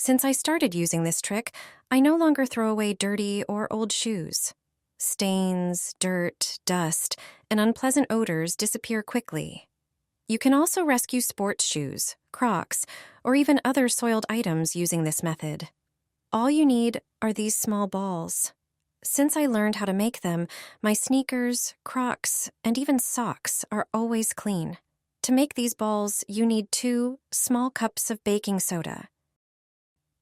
Since I started using this trick, I no longer throw away dirty or old shoes. Stains, dirt, dust, and unpleasant odors disappear quickly. You can also rescue sports shoes, Crocs, or even other soiled items using this method. All you need are these small balls. Since I learned how to make them, my sneakers, Crocs, and even socks are always clean. To make these balls, you need 2 small cups of baking soda.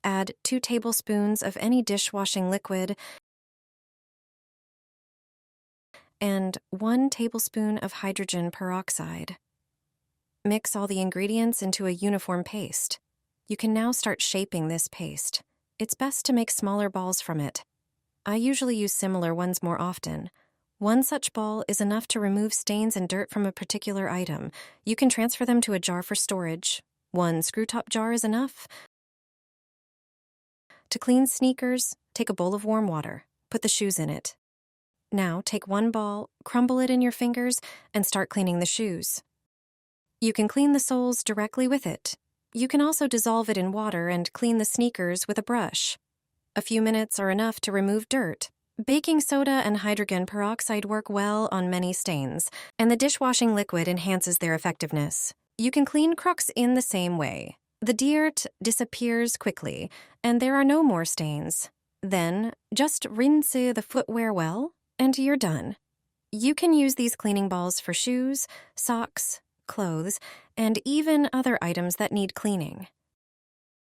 Add 2 tablespoons of any dishwashing liquid and 1 tablespoon of hydrogen peroxide. Mix all the ingredients into a uniform paste. You can now start shaping this paste. It's best to make smaller balls from it. I usually use similar ones more often. One such ball is enough to remove stains and dirt from a particular item. You can transfer them to a jar for storage. 1 screw-top jar is enough. To clean sneakers, take a bowl of warm water. Put the shoes in it. Now take 1 ball, crumble it in your fingers, and start cleaning the shoes. You can clean the soles directly with it. You can also dissolve it in water and clean the sneakers with a brush. A few minutes are enough to remove dirt. Baking soda and hydrogen peroxide work well on many stains, and the dishwashing liquid enhances their effectiveness. You can clean Crocs in the same way. The dirt disappears quickly, and there are no more stains. Then, just rinse the footwear well, and you're done. You can use these cleaning balls for shoes, socks, clothes, and even other items that need cleaning.